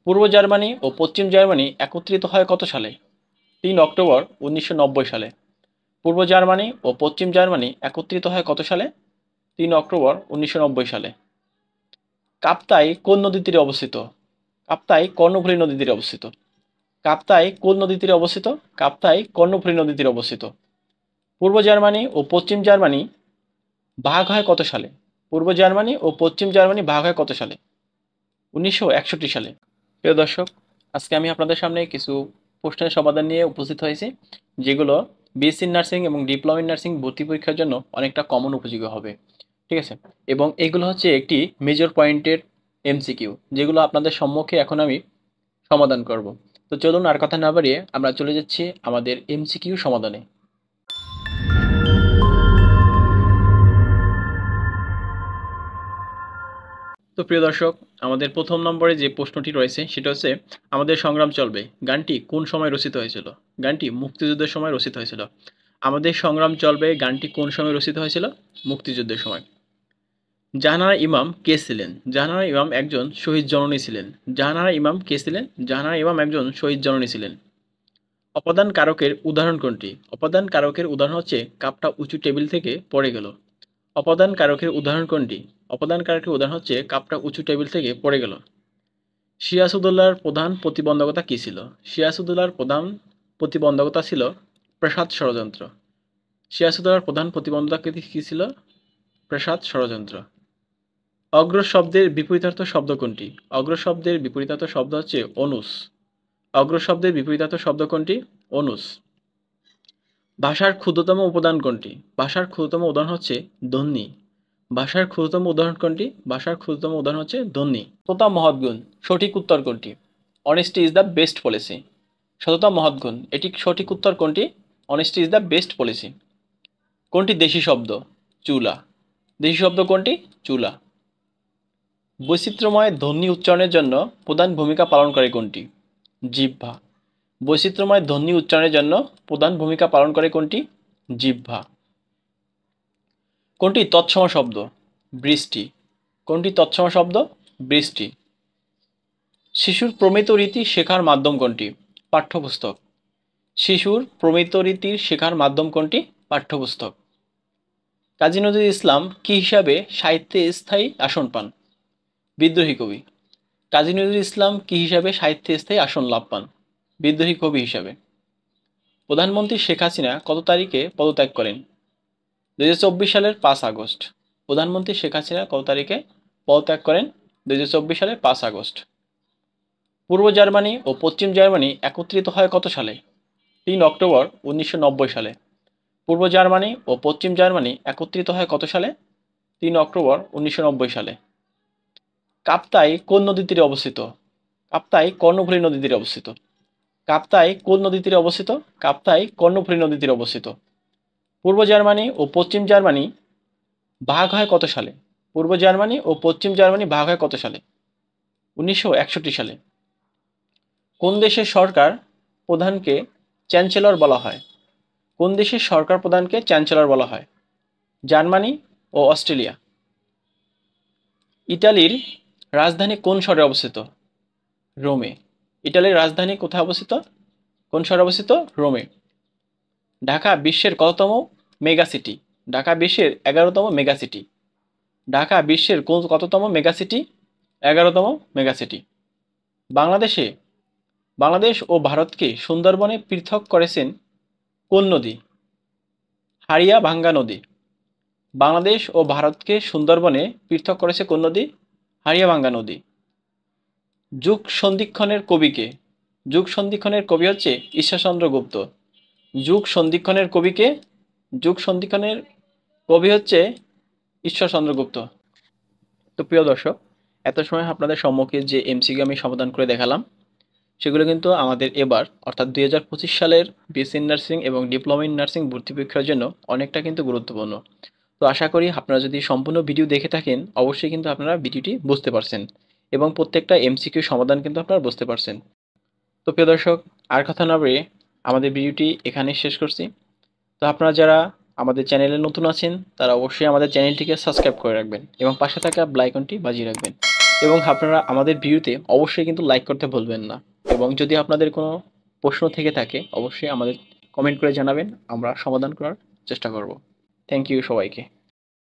পূর্ব Germany ও পশ্চিম Germany একত্রিত হয় কত সালে? ৩ অক্টোবর ১৯৯০ সালে। পূর্ব জার্মানি ও পশ্চিম জার্মানি একত্রিত হয় কত সালে? ৩ অক্টোবর ১৯৯০ সালে। কাপ্তাই কোন নদীর তীরে অবস্থিত? কাপ্তাই কর্ণফুলী নদীর তীরে অবস্থিত। কাপ্তাই কোন নদীর তীরে অবস্থিত? কাপ্তাই কর্ণফুলী নদীর তীরে অবস্থিত। পূর্ব জার্মানি ও পশ্চিম জার্মানি ভাগ হয় কত সালে? পূর্ব জার্মানি ও পশ্চিম জার্মানি ভাগ হয় কত সালে? ১৯৬১ সালে। প্রিয় দর্শক, আজকে আমি আপনাদের সামনে কিছু প্রশ্নের সমাধান নিয়ে উপস্থিত হয়েছি, যেগুলো বিএসসি নার্সিং এবং ডিপ্লোমা ইন নার্সিং ভর্তি পরীক্ষার জন্য অনেকটা কমন উপযোগী হবে। ঠিক আছে? এবং এগুলো হচ্ছে একটি মেজর পয়েন্টের এমসিকিউ, যেগুলো আপনাদের সম্মুখে এখন আমি সমাধান করব। তো চলুন আর কথা না বাড়িয়ে আমরা চলে যাচ্ছি আমাদের এমসিকিউ সমাধানে। তো প্রিয় দর্শক, আমাদের প্রথম নম্বরে যে প্রশ্নটি রয়েছে সেটা হচ্ছে, আমাদের সংগ্রাম চলবে গানটি কোন সময় রচিত হয়েছিল? গানটি মুক্তিযুদ্ধের সময় রচিত হয়েছিল। আমাদের সংগ্রাম চলবে গানটি কোন সময় রচিত হয়েছিল? মুক্তিযুদ্ধের সময়। জাহানারা ইমাম কে ছিলেন? জাহানারা ইমাম একজন শহীদ জননী ছিলেন। জাহানারা ইমাম কে ছিলেন? জাহানারা ইমাম একজন শহীদ জননী ছিলেন। অপাদান কারকের উদাহরণ কোনটি? অপাদান কারকের উদাহরণ হচ্ছে কাপটা উঁচু টেবিল থেকে পড়ে গেল। অপাদান কারকের উদাহরণ কোনটি? অপাদান কারকের উদাহরণ হচ্ছে কাপটা উঁচু টেবিল থেকে পড়ে গেল। সিরাজউদ্দৌলার প্রধান প্রতিবন্ধকতা কী ছিল? সিরাজউদ্দৌলার প্রধান প্রতিবন্ধকতা ছিল প্রাসাদ ষড়যন্ত্র। সিরাজউদ্দৌলার প্রধান প্রতিবন্ধকতা কী ছিল? প্রাসাদ ষড়যন্ত্র। অগ্র শব্দের বিপরীতার্থ শব্দ কোনটি? অগ্র শব্দের বিপরীতার্থ শব্দ হচ্ছে অনুস। অগ্র শব্দের বিপরীতার্থ শব্দ কোনটি? অনুস। ভাষার ক্ষুদ্রতম উপাদান কোনটি? ভাষার ক্ষুদ্রতম উদাহরণ হচ্ছে ধ্বনি। ভাষার ক্ষুদ্রতম উদাহরণ কোনটি? ভাষার ক্ষুদ্রতম উদাহরণ হচ্ছে ধ্বনি। সততা মহৎ গুণ, সঠিক উত্তর কোনটি? Honesty is the best policy. সততা মহৎ গুণ, এটি সঠিক উত্তর কোনটি? Honesty is the best policy. কোনটি দেশি শব্দ? চুলা। দেশি শব্দ কোনটি? চুলা। বৈচিত্র্যময় ধ্বনি উচ্চারণের জন্য প্রধান ভূমিকা পালন করে কোনটি? জিহ্বা। বৈচিত্র্যময় ধ্বনি উচ্চারণের জন্য প্রধান ভূমিকা পালন করে কোনটি? জিহ্বা। কোনটি তৎসম শব্দ? বৃষ্টি। কোনটি তৎসম শব্দ? বৃষ্টি। শিশুর প্রমিত রীতি শেখার মাধ্যম কোনটি? পাঠ্যপুস্তক। শিশুর প্রমিত রীতির শেখার মাধ্যম কোনটি? পাঠ্যপুস্তক। কাজী নজরুল ইসলাম কী হিসাবে সাহিত্যে স্থায়ী আসন পান? বিদ্রোহী কবি। কাজী নজরুল ইসলাম কী হিসাবে সাহিত্যে স্থায়ী আসন লাভ পান? বিদ্রোহী কবি হিসাবে। প্রধানমন্ত্রী শেখ হাসিনা কত তারিখে পদত্যাগ করেন? ২০২৪ সালের ৫ আগস্ট। প্রধানমন্ত্রী শেখ হাসিনা কত তারিখে পদত্যাগ করেন? ২০২৪ সালের ৫ আগস্ট। পূর্ব জার্মানি ও পশ্চিম জার্মানি একত্রিত হয় কত সালে? ৩ অক্টোবর ১৯৯০ সালে। পূর্ব জার্মানি ও পশ্চিম জার্মানি একত্রিত হয় কত সালে? ৩ অক্টোবর ১৯৯০ সালে। কাপ্তাই কোন নদীর তীরে অবস্থিত? কাপ্তাই কর্ণফুলী নদীর তীরে অবস্থিত। কাপ্তাই কোন নদীর তীরে অবস্থিত? কাপ্তাই কর্ণফুলী নদীর তীরে অবস্থিত। পূর্ব জার্মানি ও পশ্চিম জার্মানি ভাগ হয় কত সালে? পূর্ব জার্মানি ও পশ্চিম জার্মানি ভাগ হয় কত সালে? ১৯৬১ সালে। কোন দেশের সরকার প্রধানকে চ্যান্সেলর বলা হয়? কোন দেশের সরকার প্রধানকে চ্যান্সেলর বলা হয়? জার্মানি ও অস্ট্রেলিয়া। ইটালির রাজধানী কোন শহরে অবস্থিত? রোমে। ইটালির রাজধানী কোথায় অবস্থিত? কোন শহরে অবস্থিত? রোমে। ঢাকা বিশ্বের কততম মেগা সিটি? ঢাকা বিশ্বের ১১তম মেগা সিটি। ঢাকা বিশ্বের কততম মেগা সিটি? ১১তম মেগা সিটি। বাংলাদেশ ও ভারতকে সুন্দরবনে পৃথক করেছেন কোন নদী? হাড়িয়া-ভাঙ্গা নদী। বাংলাদেশ ও ভারতকে সুন্দরবনে পৃথক করেছে কোন নদী? হাড়িয়া-ভাঙ্গা নদী। যুগ সন্ধিক্ষণের কবি কে? যুগ সন্ধিক্ষণের কবি হচ্ছে ঈশ্বরচন্দ্র গুপ্ত। যুগ সন্ধিক্ষণের কবি কে? যুগ সন্ধিক্ষণের কবি হচ্ছে ঈশ্বরচন্দ্র গুপ্ত। তো প্রিয় দর্শক, এত সময় আপনাদের সম্মুখে যে এমসিকিউ আমি সমাধান করে দেখালাম, সেগুলো কিন্তু আমাদের এবার অর্থাৎ ২০২৫ সালের বিএসসি নার্সিং এবং ডিপ্লোমা ইন নার্সিং ভর্তি পরীক্ষার জন্য অনেকটা কিন্তু গুরুত্বপূর্ণ। তো আশা করি আপনারা যদি সম্পূর্ণ ভিডিও দেখে থাকেন, অবশ্যই কিন্তু আপনারা ভিডিওটি বুঝতে পারছেন এবং প্রত্যেকটা এমসিকিউ সমাধান কিন্তু আপনারা বুঝতে পারছেন। তো প্রিয় দর্শক, আর কথা না বাড়িয়ে আমাদের ভিডিওটি এখানেই শেষ করছি। তো আপনারা যারা আমাদের চ্যানেলে নতুন আছেন, তারা অবশ্যই আমাদের চ্যানেলটিকে সাবস্ক্রাইব করে রাখবেন এবং পাশে থাকা বেল আইকনটি বাজিয়ে রাখবেন। এবং আপনারা আমাদের ভিডিওতে অবশ্যই কিন্তু লাইক করতে ভুলবেন না। এবং যদি আপনাদের কোনো প্রশ্ন থেকে থাকে অবশ্যই আমাদের কমেন্ট করে জানাবেন, আমরা সমাধান করার চেষ্টা করব। থ্যাংক ইউ সবাইকে।